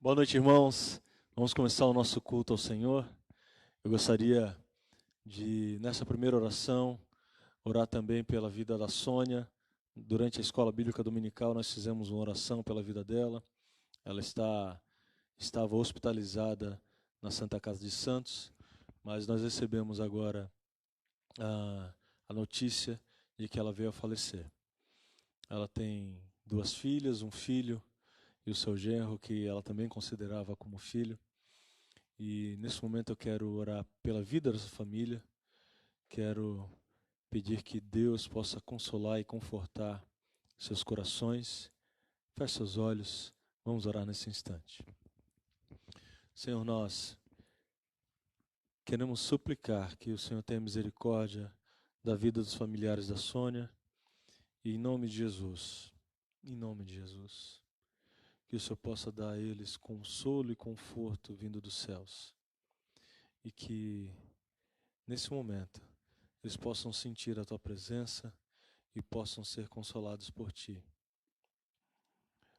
Boa noite, irmãos. Vamos começar o nosso culto ao Senhor. Eu gostaria de, nessa primeira oração, orar também pela vida da Sônia. Durante a escola bíblica dominical, nós fizemos uma oração pela vida dela. Ela estava hospitalizada na Santa Casa de Santos, mas nós recebemos agora a notícia de que ela veio a falecer. Ela tem 2 filhas, um filho e o seu genro, que ela também considerava como filho. E nesse momento eu quero orar pela vida dessa família. Quero pedir que Deus possa consolar e confortar seus corações. Feche seus olhos, vamos orar nesse instante. Senhor, nós queremos suplicar que o Senhor tenha misericórdia da vida dos familiares da Sônia. E em nome de Jesus, que o Senhor possa dar a eles consolo e conforto vindo dos céus. E que, nesse momento, eles possam sentir a Tua presença e possam ser consolados por Ti.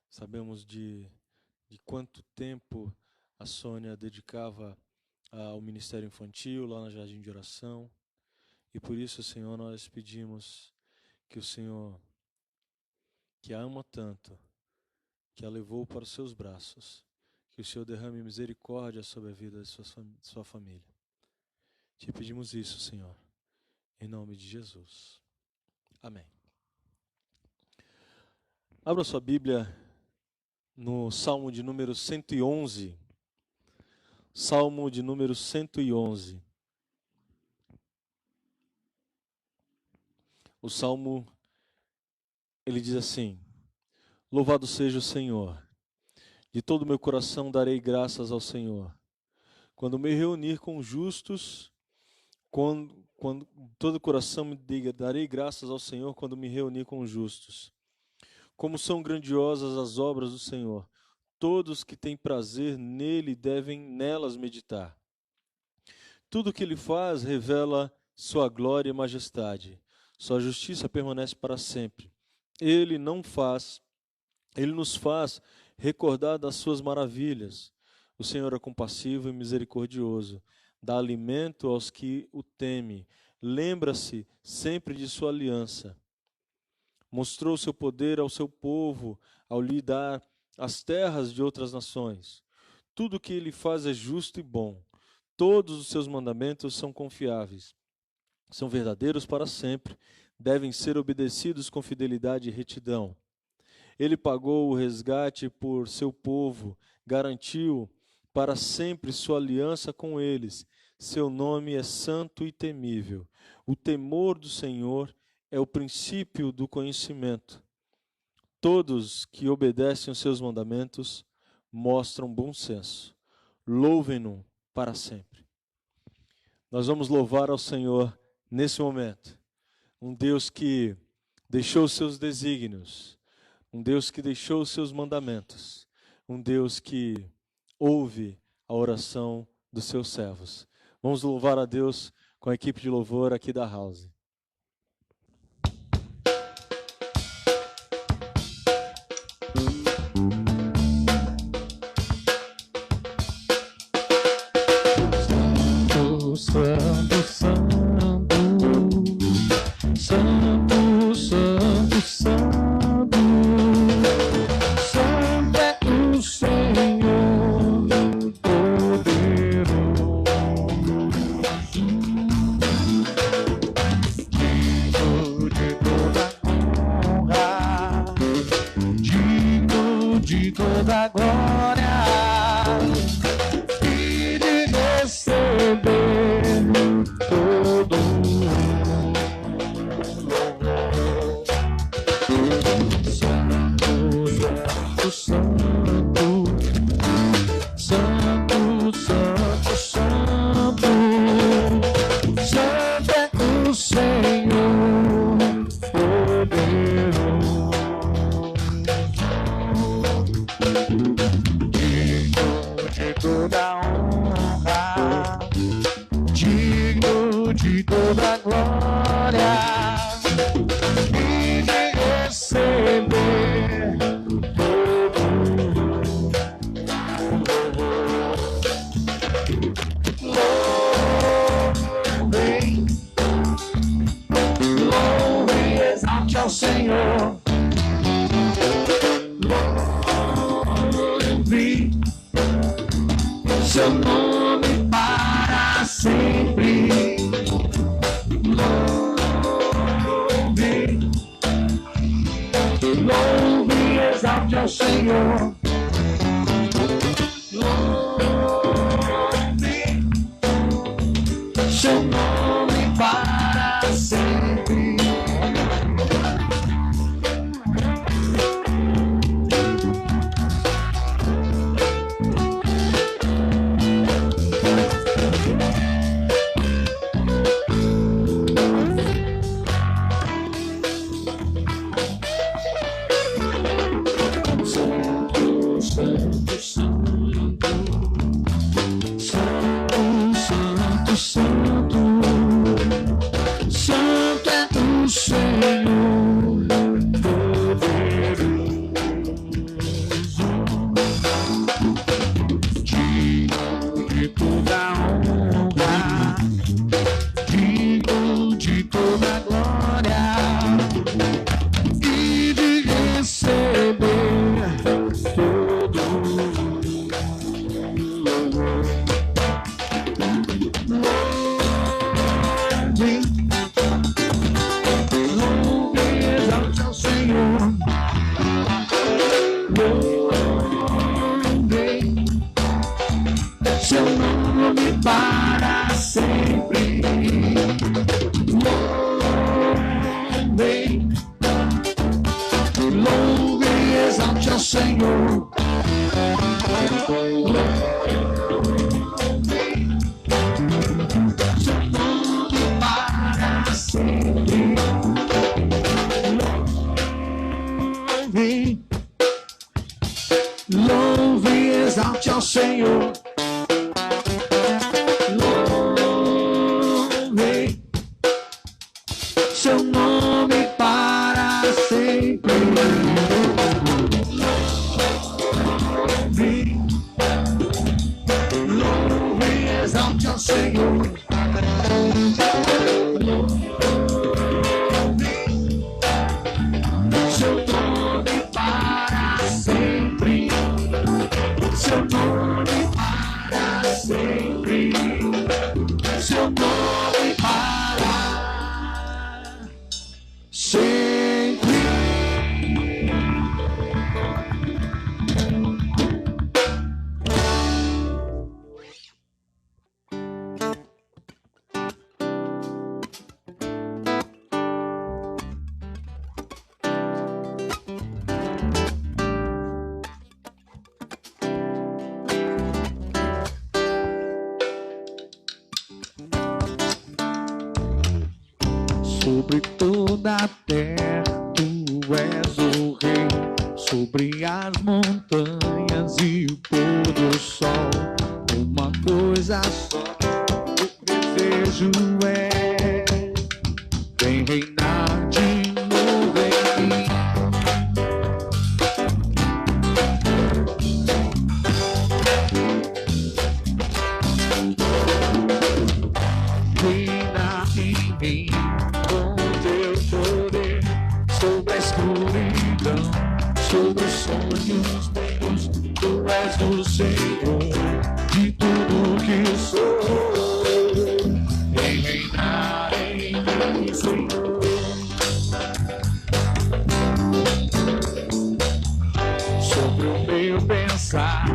Sabemos de quanto tempo a Sônia dedicava ao ministério infantil, lá na Jardim de Oração. E por isso, Senhor, nós pedimos que o Senhor, que a ama tanto, que a levou para os seus braços, que o Senhor derrame misericórdia sobre a vida de sua família. Te pedimos isso, Senhor, em nome de Jesus. Amém. Abra sua Bíblia no Salmo de número 111. Salmo de número 111. O Salmo, ele diz assim: Louvado seja o Senhor, de todo o meu coração darei graças ao Senhor. Quando me reunir com justos, quando todo o coração me diga, darei graças ao Senhor quando me reunir com justos. Como são grandiosas as obras do Senhor, todos que têm prazer nele devem nelas meditar. Tudo o que ele faz revela sua glória e majestade, sua justiça permanece para sempre. Ele nos faz recordar das suas maravilhas. O Senhor é compassivo e misericordioso, dá alimento aos que o temem. Lembra-se sempre de sua aliança. Mostrou seu poder ao seu povo ao lhe dar as terras de outras nações. Tudo o que ele faz é justo e bom. Todos os seus mandamentos são confiáveis. São verdadeiros para sempre. Devem ser obedecidos com fidelidade e retidão. Ele pagou o resgate por seu povo, garantiu para sempre sua aliança com eles. Seu nome é santo e temível. O temor do Senhor é o princípio do conhecimento. Todos que obedecem os seus mandamentos mostram bom senso. Louvem-no para sempre. Nós vamos louvar ao Senhor nesse momento. Um Deus que deixou os seus desígnios, um Deus que deixou os seus mandamentos, um Deus que ouve a oração dos seus servos. Vamos louvar a Deus com a equipe de louvor aqui da House. Santo, Santo, Santo, Santo, Santo é o Senhor poderoso, digno de toda honra, digno de toda glória e de receber todo Santo, Santo, Santo, Santo, Santo é o Senhor poderoso, digno de toda honra, digno de toda glória e de receber todo ao Senhor. Louve seu nome para sempre. Louve e exalte ao Senhor. Louve seu nome para sempre. Santo é o Senhor, poderoso, digno de toda honra, digno de toda glória e de receber todo louvor. Louve e exalte ao Senhor. Louve seu nome para sempre. Louve e exalte ao Senhor. Louve e exalte ao Senhor. Louve seu nome para sempre. Louve e exalte ao Senhor. Seu nome para sempre. Seu nome para sempre. Seu nome para sempre. Sobre toda a terra tu és o rei, sobre as montanhas e o pôr do sol. Uma coisa só o desejo é: vem reinar de novo em mim. Reina em mim com teu poder, sobre a escuridão, sobre os sonhos meus. Tu és o Senhor de tudo que sou. Vem reinar em mim, Senhor. Sobre o meu pensar,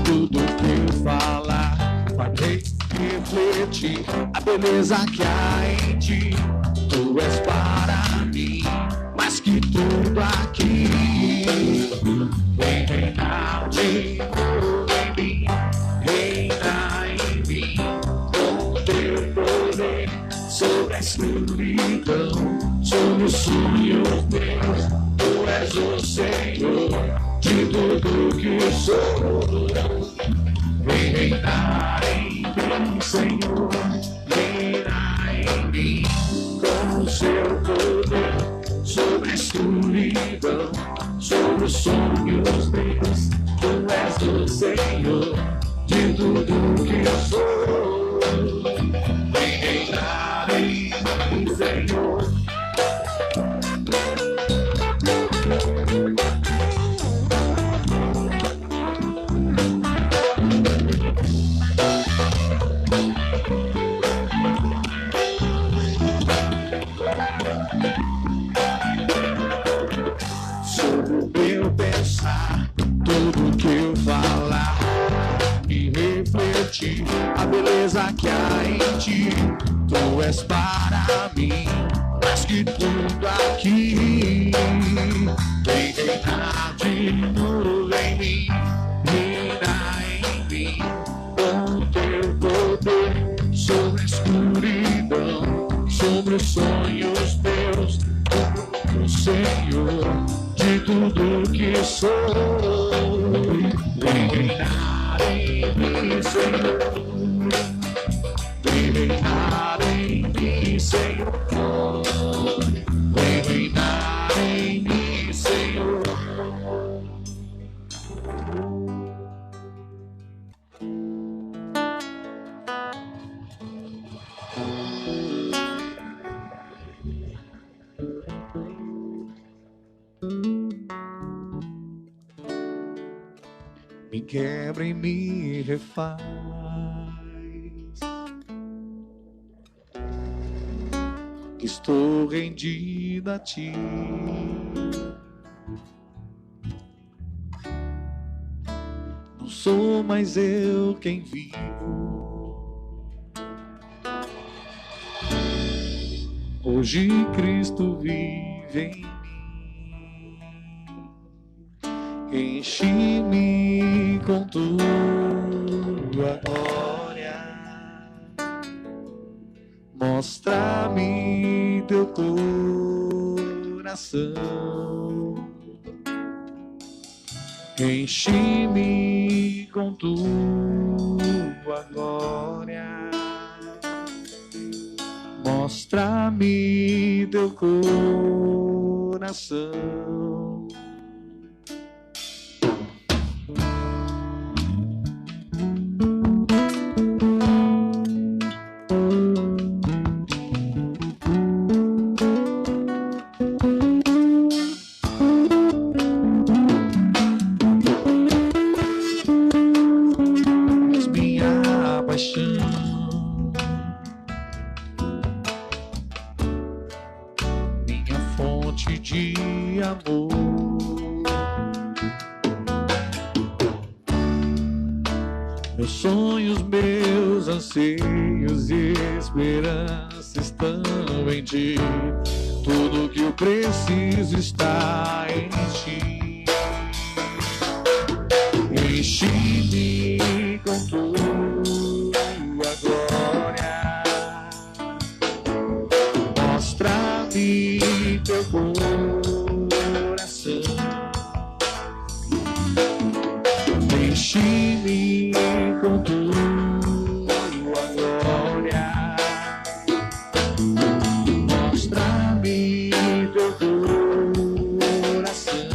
tudo que eu falar, farei refletir a beleza que há em ti. Tu és para mim mais que tudo aqui. Vem reinar de novo em mim, reina em mim com teu poder, sobre a escuridão, sobre os sonhos meus. Tu és o Senhor de tudo que sou. Vem reinar em mim, Senhor, reina em mim com o seu poder, sobre a escuridão, sobre os sonhos meus. Tu és o Senhor de tudo que eu sou. Vem reinar em mim, Senhor. Sobre o meu pensar, tudo que eu falar e refletir a beleza que há em ti. Tu és para mim mais que tudo aqui. Vem reinar de novo em mim, reina em mim com teu poder sobre a escuridão, sobre os sonhos teus, Senhor, de tudo que sou. Vem reinar em mim, Senhor. Vem reinar em mim, Senhor. Vem reinar em mim, Senhor. Me quebra e me refaz. Estou rendido a ti. Não sou mais eu quem vivo. Hoje Cristo vive em mim. Enche-me com tua glória. Mostra-me teu coração. Enche-me com tua glória. Mostra-me teu coração. Meus sonhos, meus anseios e esperança estão em ti. Tudo que eu preciso está em ti. Enche-me com tua glória. Mostra-me teu coração. Enche-me com tua glória. Mostra-me teu coração.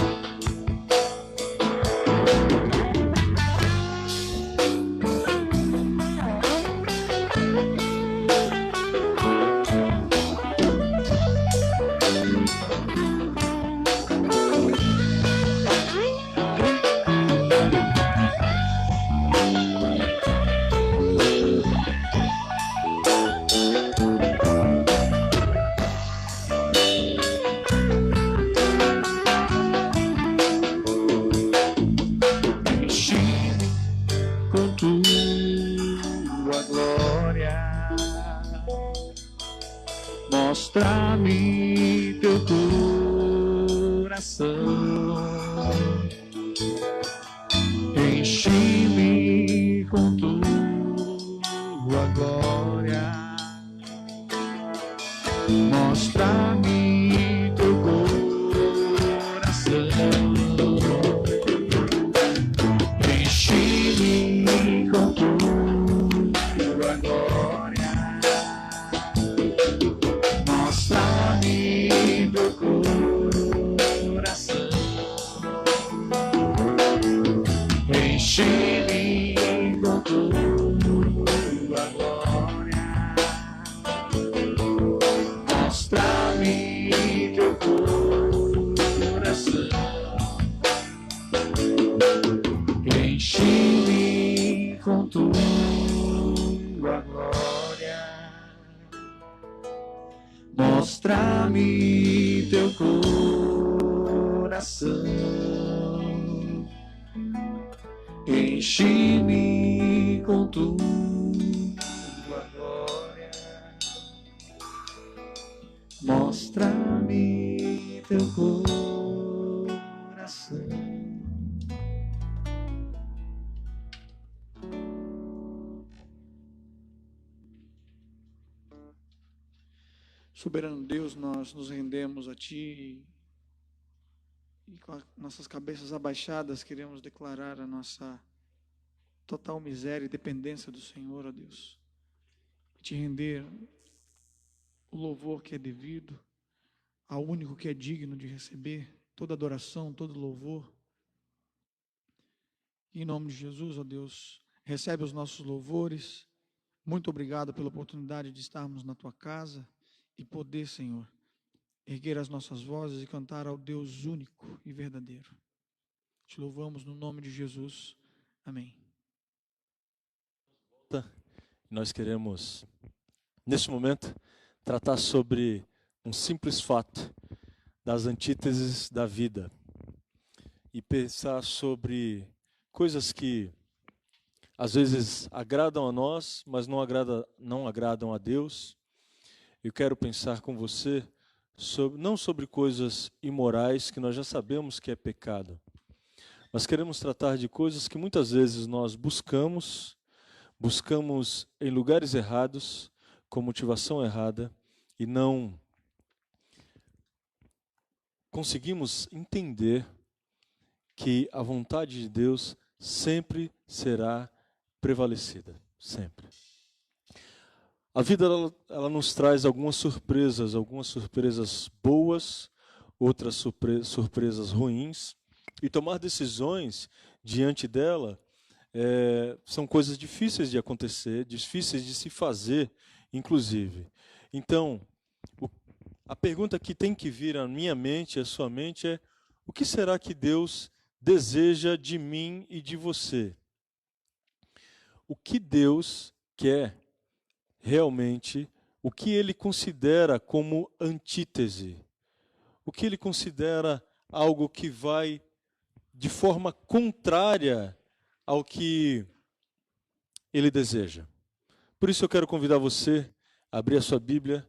Mostra-me teu coração. Enche-me com tua glória. Mostra-me teu coração. Enche-me com tua glória. Mostra-me teu coração. Enche-me com tua glória. Mostra-me Mostra-me teu coração, enche-me com tua glória. Mostra-me teu coração. Soberano Deus, nós nos rendemos a Ti e com nossas cabeças abaixadas queremos declarar a nossa total miséria e dependência do Senhor, ó Deus. E Te render o louvor que é devido ao único que é digno de receber toda adoração, todo louvor. E em nome de Jesus, ó Deus, recebe os nossos louvores. Muito obrigado pela oportunidade de estarmos na Tua casa e poder, Senhor, erguer as nossas vozes e cantar ao Deus único e verdadeiro. Te louvamos no nome de Jesus. Amém. Nós queremos, neste momento, tratar sobre um simples fato das antíteses da vida e pensar sobre coisas que às vezes agradam a nós, mas não agradam a Deus. Eu quero pensar com você não sobre coisas imorais que nós já sabemos que é pecado, mas queremos tratar de coisas que muitas vezes nós buscamos em lugares errados, com motivação errada, e não conseguimos entender que a vontade de Deus sempre será prevalecida, sempre. A vida ela nos traz algumas surpresas boas, outras surpresas ruins, e tomar decisões diante dela são coisas difíceis de acontecer, difíceis de se fazer, inclusive. Então, a pergunta que tem que vir à minha mente, à sua mente, é: o que será que Deus deseja de mim e de você? O que Deus quer realmente, o que Ele considera como antítese? O que Ele considera algo que vai de forma contrária ao que Ele deseja? Por isso eu quero convidar você a abrir a sua Bíblia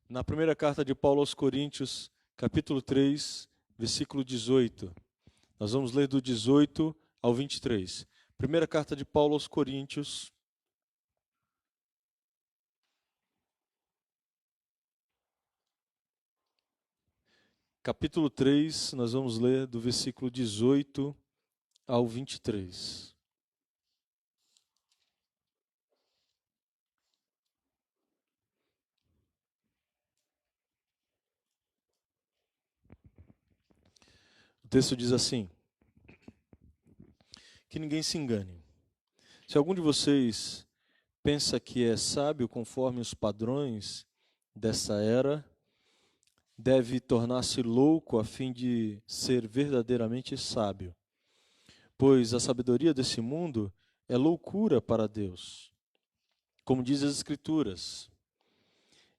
na primeira carta de Paulo aos Coríntios, capítulo 3, versículo 18. Nós vamos ler do 18 ao 23. Primeira carta de Paulo aos Coríntios, capítulo 3, nós vamos ler do versículo 18 ao 23. O texto diz assim: que ninguém se engane. Se algum de vocês pensa que é sábio conforme os padrões dessa era, deve tornar-se louco a fim de ser verdadeiramente sábio. Pois a sabedoria desse mundo é loucura para Deus. Como diz as Escrituras,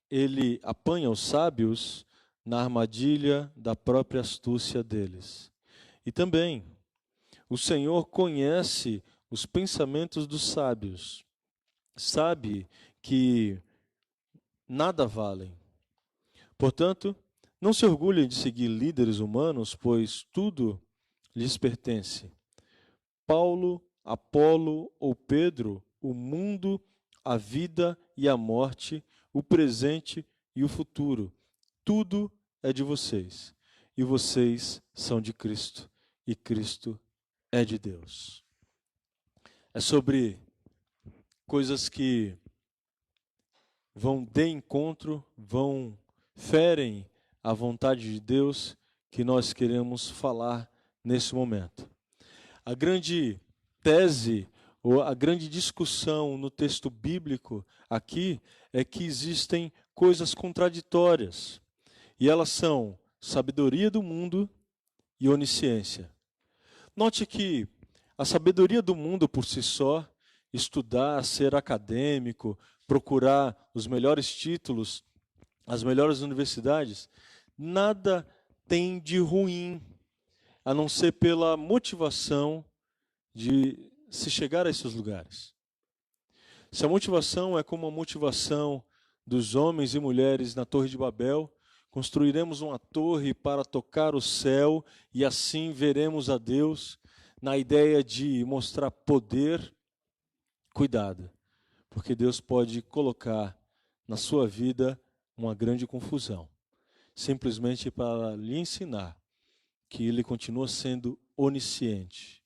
Ele apanha os sábios na armadilha da própria astúcia deles. E também, o Senhor conhece os pensamentos dos sábios, sabe que nada valem. Portanto, não se orgulhem de seguir líderes humanos, pois tudo lhes pertence. Paulo, Apolo ou Pedro, o mundo, a vida e a morte, o presente e o futuro, tudo é de vocês. E vocês são de Cristo, e Cristo é de Deus. É sobre coisas que vão de encontro, ferem a vontade de Deus, que nós queremos falar nesse momento. A grande tese, ou a grande discussão no texto bíblico aqui, é que existem coisas contraditórias. E elas são sabedoria do mundo e onisciência. Note que a sabedoria do mundo por si só, estudar, ser acadêmico, procurar os melhores títulos, as melhores universidades, nada tem de ruim, a não ser pela motivação de se chegar a esses lugares. Se a motivação é como a motivação dos homens e mulheres na Torre de Babel, construiremos uma torre para tocar o céu e assim veremos a Deus, na ideia de mostrar poder. Cuidado, porque Deus pode colocar na sua vida uma grande confusão, simplesmente para lhe ensinar que Ele continua sendo onisciente.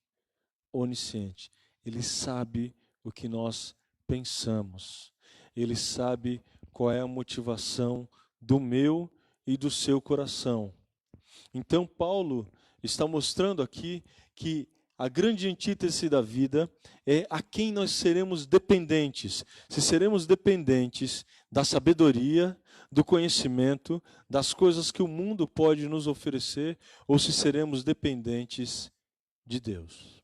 Onisciente. Ele sabe o que nós pensamos. Ele sabe qual é a motivação do meu e do seu coração. Então, Paulo está mostrando aqui que a grande antítese da vida é a quem nós seremos dependentes. Se seremos dependentes da sabedoria, do conhecimento, das coisas que o mundo pode nos oferecer, ou se seremos dependentes de Deus.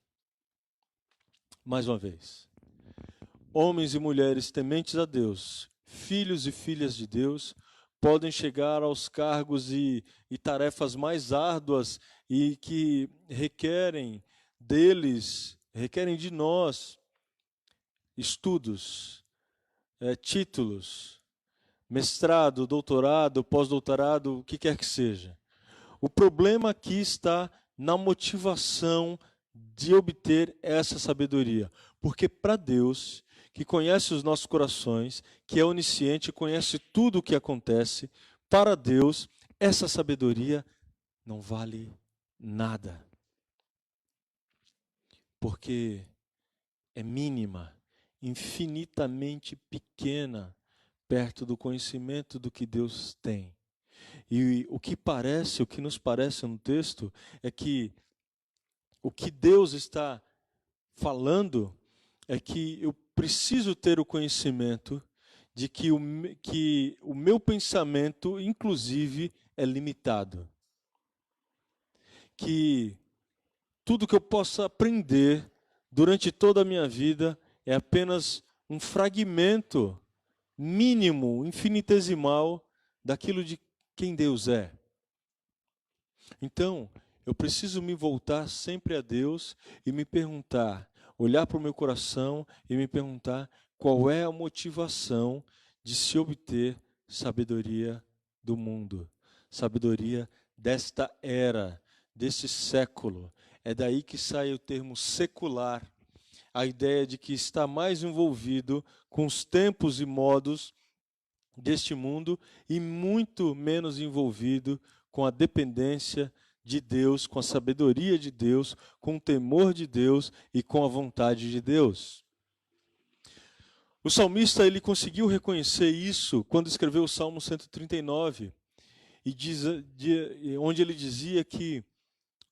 Mais uma vez, homens e mulheres tementes a Deus, filhos e filhas de Deus, podem chegar aos cargos e tarefas mais árduas e que requerem de nós, estudos, títulos, mestrado, doutorado, pós-doutorado, o que quer que seja. O problema aqui está na motivação de obter essa sabedoria. Porque para Deus, que conhece os nossos corações, que é onisciente, conhece tudo o que acontece, para Deus, essa sabedoria não vale nada. Porque é mínima, infinitamente pequena, perto do conhecimento do que Deus tem. E o que nos parece no texto, é que o que Deus está falando é que eu preciso ter o conhecimento de que o meu pensamento, inclusive, é limitado. Que tudo que eu possa aprender durante toda a minha vida é apenas um fragmento mínimo, infinitesimal, daquilo de quem Deus é. Então, eu preciso me voltar sempre a Deus e me perguntar, olhar para o meu coração e me perguntar qual é a motivação de se obter sabedoria do mundo, sabedoria desta era, desse século. É daí que sai o termo secular, a ideia de que está mais envolvido com os tempos e modos deste mundo e muito menos envolvido com a dependência de Deus, com a sabedoria de Deus, com o temor de Deus e com a vontade de Deus. O salmista ele conseguiu reconhecer isso quando escreveu o Salmo 139, onde ele dizia que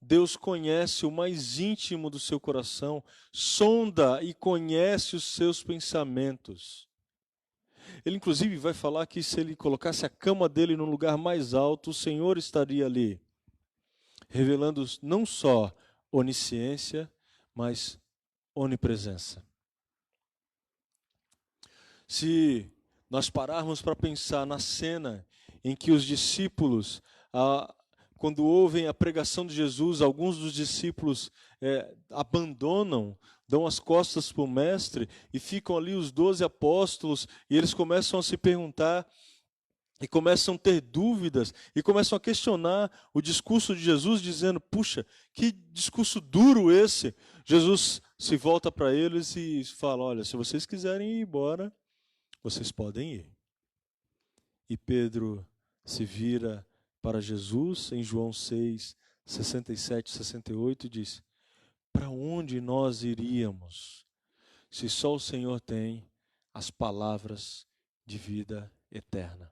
Deus conhece o mais íntimo do seu coração, sonda e conhece os seus pensamentos. Ele, inclusive, vai falar que se ele colocasse a cama dele num lugar mais alto, o Senhor estaria ali, revelando não só onisciência, mas onipresença. Se nós pararmos para pensar na cena em que os discípulos, quando ouvem a pregação de Jesus, alguns dos discípulos abandonam, dão as costas para o mestre e ficam ali os 12 apóstolos e eles começam a se perguntar e começam a ter dúvidas e começam a questionar o discurso de Jesus, dizendo, puxa, que discurso duro esse. Jesus se volta para eles e fala, olha, se vocês quiserem ir embora, vocês podem ir. E Pedro se vira para Jesus em João 6, 67, 68 e diz, para onde nós iríamos se só o Senhor tem as palavras de vida eterna?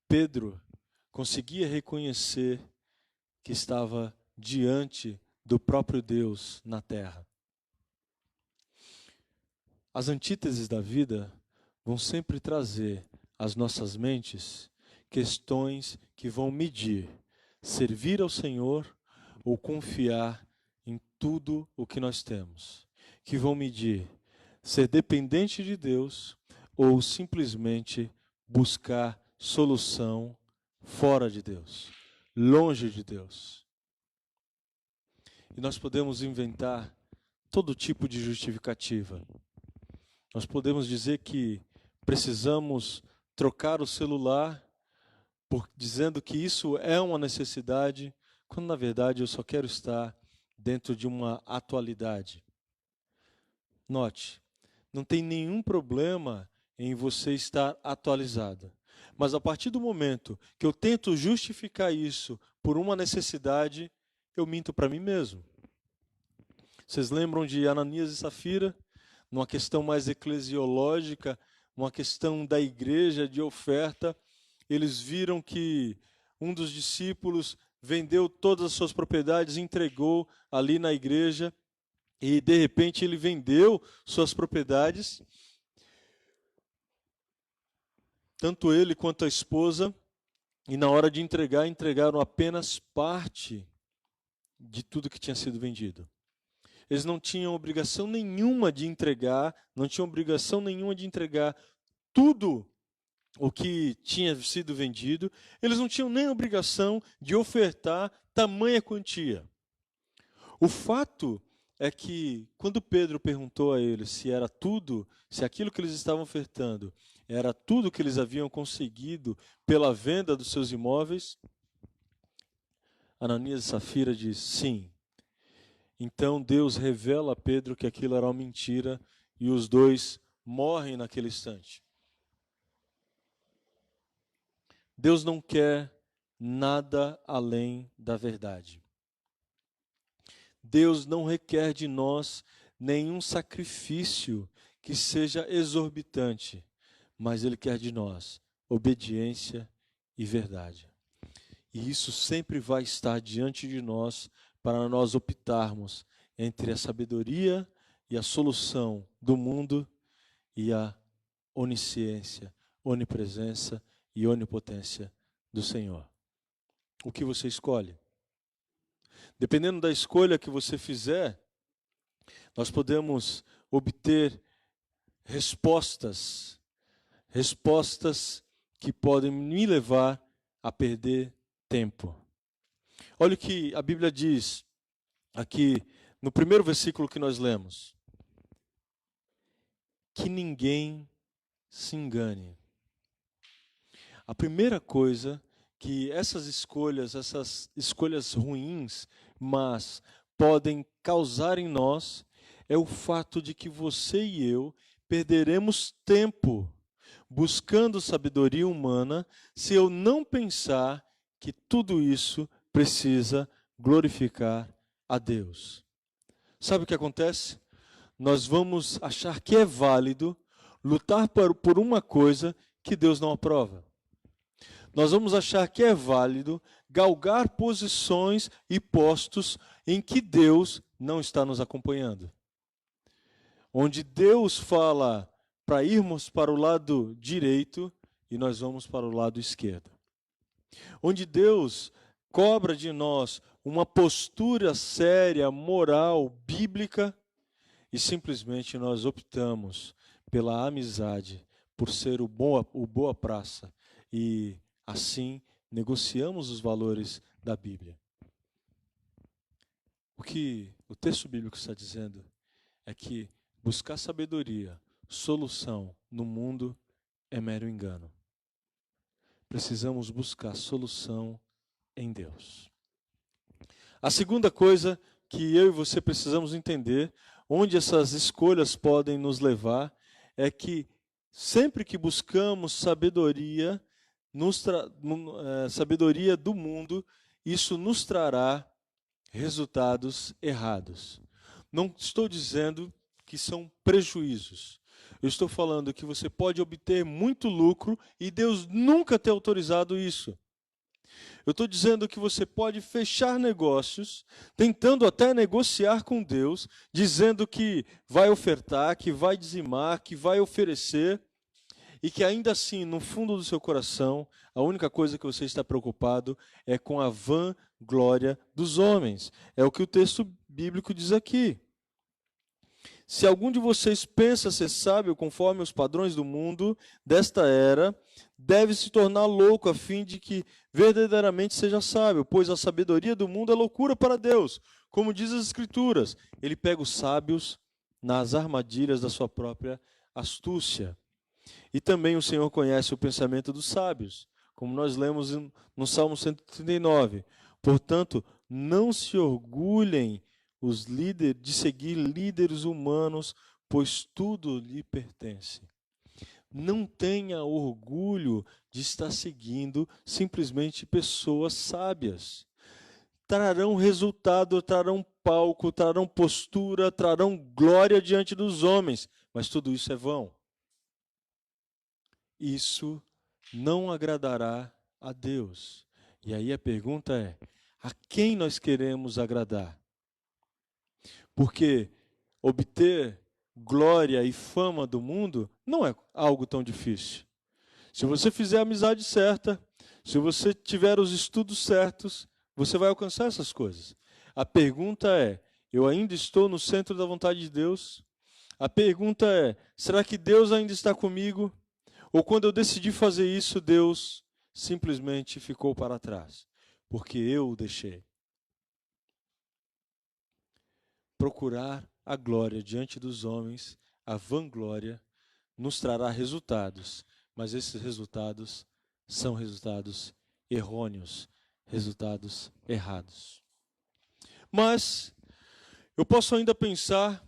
Pedro conseguia reconhecer que estava diante do próprio Deus na terra. As antíteses da vida vão sempre trazer às nossas mentes questões que vão medir servir ao Senhor ou confiar em tudo o que nós temos, que vão medir ser dependente de Deus ou simplesmente buscar solução fora de Deus, longe de Deus. E nós podemos inventar todo tipo de justificativa. Nós podemos dizer que precisamos trocar o celular, dizendo que isso é uma necessidade, quando na verdade eu só quero estar dentro de uma atualidade. Note, não tem nenhum problema em você estar atualizado. Mas a partir do momento que eu tento justificar isso por uma necessidade, eu minto para mim mesmo. Vocês lembram de Ananias e Safira? Numa questão mais eclesiológica, uma questão da igreja, de oferta, eles viram que um dos discípulos vendeu todas as suas propriedades, entregou ali na igreja, e de repente ele vendeu suas propriedades, tanto ele quanto a esposa, e na hora de entregar, entregaram apenas parte de tudo que tinha sido vendido. Eles não tinham obrigação nenhuma de entregar, tudo o que tinha sido vendido. Eles não tinham nem obrigação de ofertar tamanha quantia. O fato é que, quando Pedro perguntou a eles se era tudo, se aquilo que eles estavam ofertando era tudo que eles haviam conseguido pela venda dos seus imóveis, Ananias e Safira diz sim. Então Deus revela a Pedro que aquilo era uma mentira e os dois morrem naquele instante. Deus não quer nada além da verdade. Deus não requer de nós nenhum sacrifício que seja exorbitante, mas Ele quer de nós obediência e verdade. E isso sempre vai estar diante de nós para nós optarmos entre a sabedoria e a solução do mundo e a onisciência, onipresença e onipotência do Senhor. O que você escolhe? Dependendo da escolha que você fizer, nós podemos obter respostas que podem me levar a perder tempo. Olha o que a Bíblia diz aqui no primeiro versículo que nós lemos. Que ninguém se engane. A primeira coisa que essas escolhas ruins, mas podem causar em nós, é o fato de que você e eu perderemos tempo buscando sabedoria humana se eu não pensar que tudo isso precisa glorificar a Deus. Sabe o que acontece? Nós vamos achar que é válido lutar por uma coisa que Deus não aprova. Nós vamos achar que é válido galgar posições e postos em que Deus não está nos acompanhando. Onde Deus fala para irmos para o lado direito e nós vamos para o lado esquerdo. Onde Deus cobra de nós uma postura séria, moral, bíblica, e simplesmente nós optamos pela amizade, por ser o boa praça, e assim negociamos os valores da Bíblia. O que o texto bíblico está dizendo é que buscar sabedoria, solução no mundo é mero engano. Precisamos buscar solução em Deus. A segunda coisa que eu e você precisamos entender, onde essas escolhas podem nos levar, é que sempre que buscamos sabedoria, sabedoria do mundo, isso nos trará resultados errados. Não estou dizendo que são prejuízos. Eu estou falando que você pode obter muito lucro e Deus nunca ter autorizado isso. Eu estou dizendo que você pode fechar negócios, tentando até negociar com Deus, dizendo que vai ofertar, que vai dizimar, que vai oferecer, e que ainda assim, no fundo do seu coração, a única coisa que você está preocupado é com a vã glória dos homens. É o que o texto bíblico diz aqui. Se algum de vocês pensa ser sábio conforme os padrões do mundo, desta era, deve se tornar louco a fim de que verdadeiramente seja sábio, pois a sabedoria do mundo é loucura para Deus. Como diz as Escrituras, ele pega os sábios nas armadilhas da sua própria astúcia. E também o Senhor conhece o pensamento dos sábios, como nós lemos no Salmo 139. Portanto, não se orgulhem os líderes de seguir líderes humanos, pois tudo lhe pertence. Não tenha orgulho de estar seguindo simplesmente pessoas sábias. Trarão resultado, trarão palco, trarão postura, trarão glória diante dos homens, mas tudo isso é vão. Isso não agradará a Deus. E aí a pergunta é: a quem nós queremos agradar? Porque obter glória e fama do mundo não é algo tão difícil. Se você fizer a amizade certa, se você tiver os estudos certos, você vai alcançar essas coisas. A pergunta é: eu ainda estou no centro da vontade de Deus? A pergunta é: será que Deus ainda está comigo? Ou quando eu decidi fazer isso, Deus simplesmente ficou para trás? Porque eu o deixei. Procurar a glória diante dos homens, a vanglória, nos trará resultados, mas esses resultados são resultados errôneos, resultados errados. Mas eu posso ainda pensar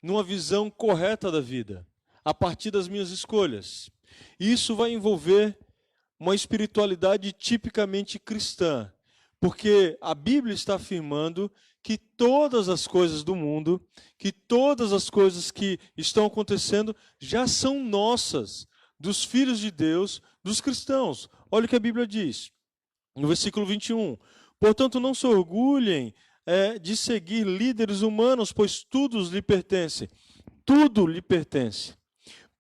numa visão correta da vida, a partir das minhas escolhas. E isso vai envolver uma espiritualidade tipicamente cristã, porque a Bíblia está afirmando que todas as coisas do mundo, que todas as coisas que estão acontecendo já são nossas, dos filhos de Deus, dos cristãos. Olha o que a Bíblia diz, no versículo 21. Portanto, não se orgulhem de seguir líderes humanos, pois tudo lhe pertence. Tudo lhe pertence.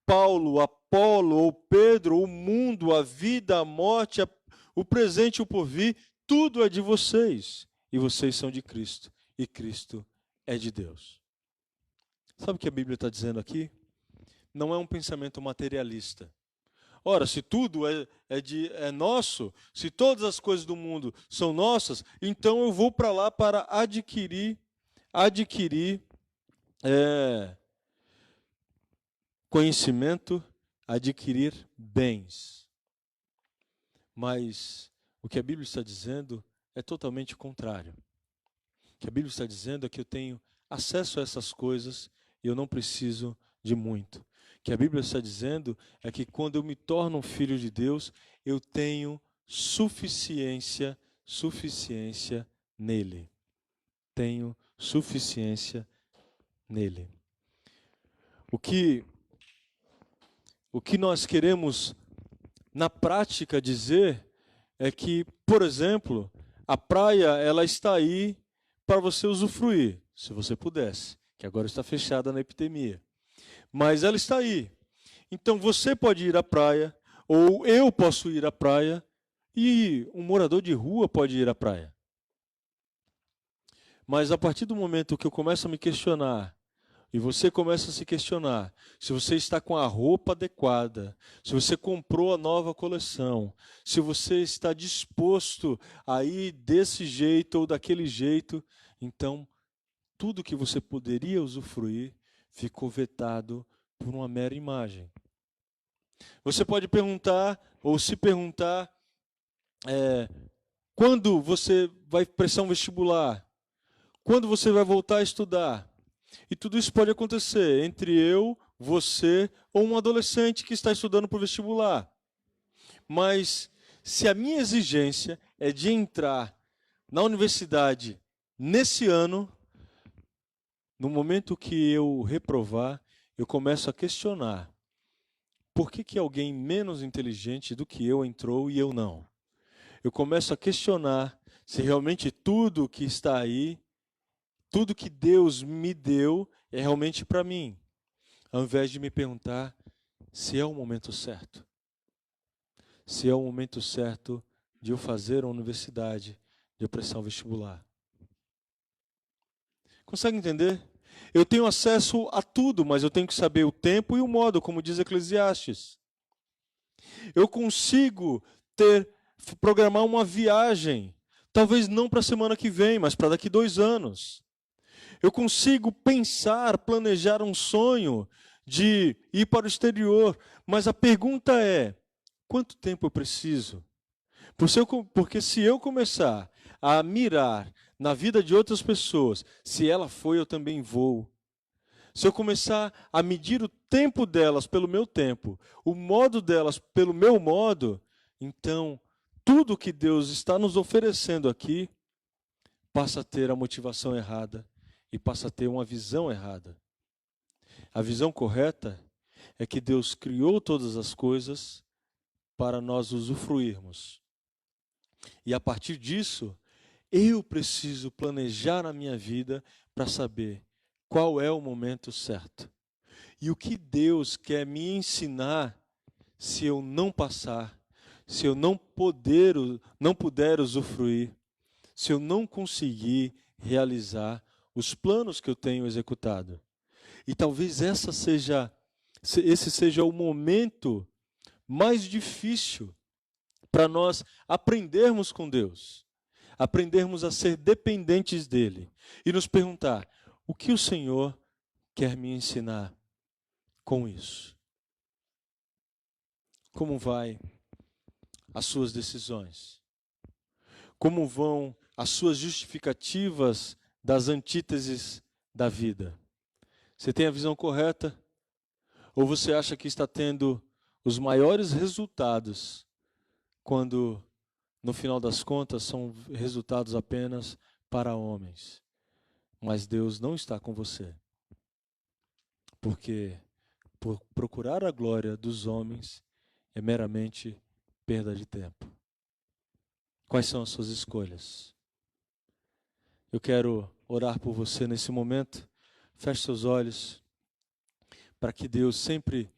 Paulo, Apolo, ou Pedro, o mundo, a vida, a morte, o presente e o porvir, tudo é de vocês. E vocês são de Cristo. E Cristo é de Deus. Sabe o que a Bíblia está dizendo aqui? Não é um pensamento materialista. Ora, se tudo é nosso, se todas as coisas do mundo são nossas, então eu vou para lá para adquirir conhecimento, adquirir bens. Mas o que a Bíblia está dizendo é totalmente contrário. O que a Bíblia está dizendo é que eu tenho acesso a essas coisas e eu não preciso de muito. O que a Bíblia está dizendo é que quando eu me torno um filho de Deus, eu tenho suficiência nele. Tenho suficiência nele. O que nós queremos, na prática, dizer é que, por exemplo, a praia ela está aí para você usufruir, se você pudesse, que agora está fechada na epidemia. Mas ela está aí. Então você pode ir à praia, ou eu posso ir à praia, e um morador de rua pode ir à praia. Mas a partir do momento que eu começo a me questionar, e você começa a se questionar se você está com a roupa adequada, se você comprou a nova coleção, se você está disposto a ir desse jeito ou daquele jeito, então tudo que você poderia usufruir ficou vetado por uma mera imagem. Você pode perguntar, ou se perguntar, quando você vai prestar um vestibular? Quando você vai voltar a estudar? E tudo isso pode acontecer entre eu, você ou um adolescente que está estudando para o vestibular. Mas se a minha exigência é de entrar na universidade nesse ano, no momento que eu reprovar, eu começo a questionar por que alguém menos inteligente do que eu entrou e eu não. Eu começo a questionar se realmente tudo que está aí, tudo que Deus me deu é realmente para mim, ao invés de me perguntar se é o momento certo. Se é o momento certo de eu fazer a universidade, de eu prestar um vestibular. Consegue entender? Eu tenho acesso a tudo, mas eu tenho que saber o tempo e o modo, como diz Eclesiastes. Eu consigo programar uma viagem, talvez não para a semana que vem, mas para daqui 2 anos. Eu consigo pensar, planejar um sonho de ir para o exterior, mas a pergunta é, quanto tempo eu preciso? Porque se eu começar a mirar na vida de outras pessoas, se ela foi, eu também vou. Se eu começar a medir o tempo delas pelo meu tempo, o modo delas pelo meu modo, então tudo que Deus está nos oferecendo aqui passa a ter a motivação errada e passa a ter uma visão errada. A visão correta é que Deus criou todas as coisas para nós usufruirmos. E a partir disso, eu preciso planejar a minha vida para saber qual é o momento certo. E o que Deus quer me ensinar se eu não passar, se eu não puder usufruir, se eu não conseguir realizar os planos que eu tenho executado. E talvez esse seja o momento mais difícil para nós aprendermos com Deus, aprendermos a ser dependentes dele e nos perguntar, o que o Senhor quer me ensinar com isso? Como vai as suas decisões? Como vão as suas justificativas das antíteses da vida? Você tem a visão correta? Ou você acha que está tendo os maiores resultados quando, no final das contas, são resultados apenas para homens? Mas Deus não está com você. Porque por procurar a glória dos homens é meramente perda de tempo. Quais são as suas escolhas? Eu quero orar por você nesse momento. Feche seus olhos para que Deus sempre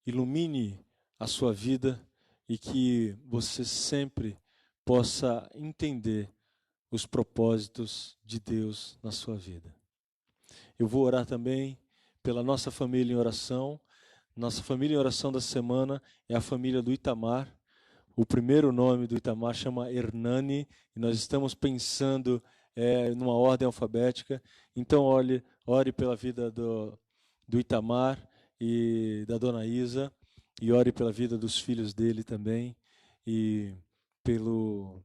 ilumine a sua vida e que você sempre possa entender os propósitos de Deus na sua vida. Eu vou orar também pela nossa família em oração. Nossa família em oração da semana é a família do Itamar. O primeiro nome do Itamar chama Hernani e nós estamos pensando numa ordem alfabética. Então ore pela vida do Itamar e da dona Isa e ore pela vida dos filhos dele também e pelo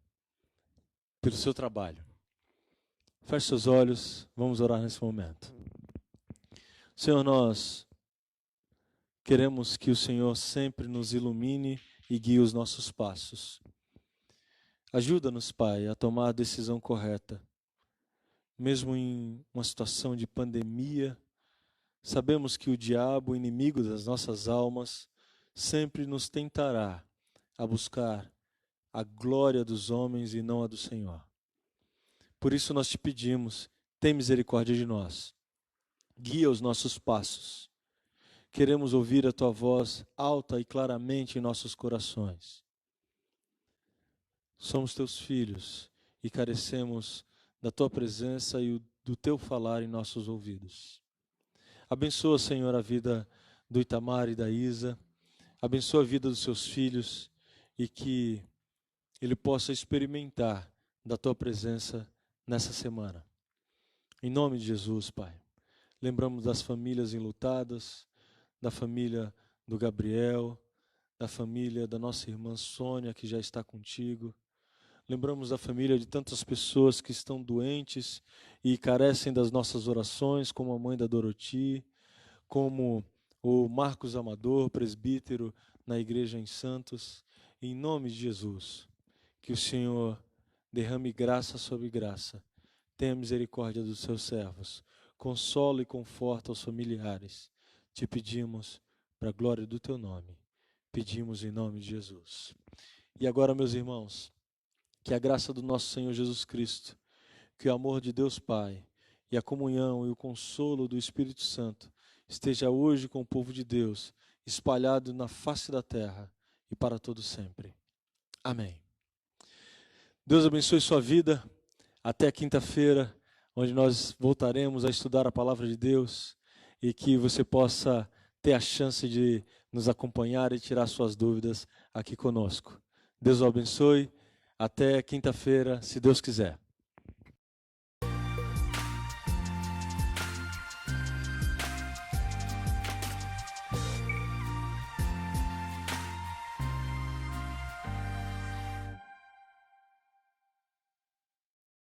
seu trabalho. Feche seus olhos, vamos orar nesse momento. Senhor, nós queremos que o Senhor sempre nos ilumine e guie os nossos passos. Ajuda-nos, Pai, a tomar a decisão correta. Mesmo em uma situação de pandemia, sabemos que o diabo, o inimigo das nossas almas, sempre nos tentará a buscar a glória dos homens e não a do Senhor. Por isso nós te pedimos, tem misericórdia de nós. Guia os nossos passos. Queremos ouvir a tua voz alta e claramente em nossos corações. Somos teus filhos e carecemos da tua presença e do teu falar em nossos ouvidos. Abençoa, Senhor, a vida do Itamar e da Isa. Abençoa a vida dos seus filhos e que ele possa experimentar da tua presença nessa semana. Em nome de Jesus, Pai. Lembramos das famílias enlutadas, da família do Gabriel, da família da nossa irmã Sônia, que já está contigo. Lembramos da família de tantas pessoas que estão doentes e carecem das nossas orações, como a mãe da Doroti, como o Marcos Amador, presbítero na igreja em Santos. Em nome de Jesus, que o Senhor derrame graça sobre graça. Tenha misericórdia dos seus servos. Consola e conforta os familiares. Te pedimos para a glória do teu nome. Pedimos em nome de Jesus. E agora, meus irmãos, que a graça do nosso Senhor Jesus Cristo, que o amor de Deus Pai e a comunhão e o consolo do Espírito Santo esteja hoje com o povo de Deus, espalhado na face da terra e para todo sempre. Amém. Deus abençoe sua vida. Até quinta-feira. onde nós voltaremos a estudar a palavra de Deus e que você possa ter a chance de nos acompanhar e tirar suas dúvidas aqui conosco. Deus o abençoe. Até quinta-feira, se Deus quiser.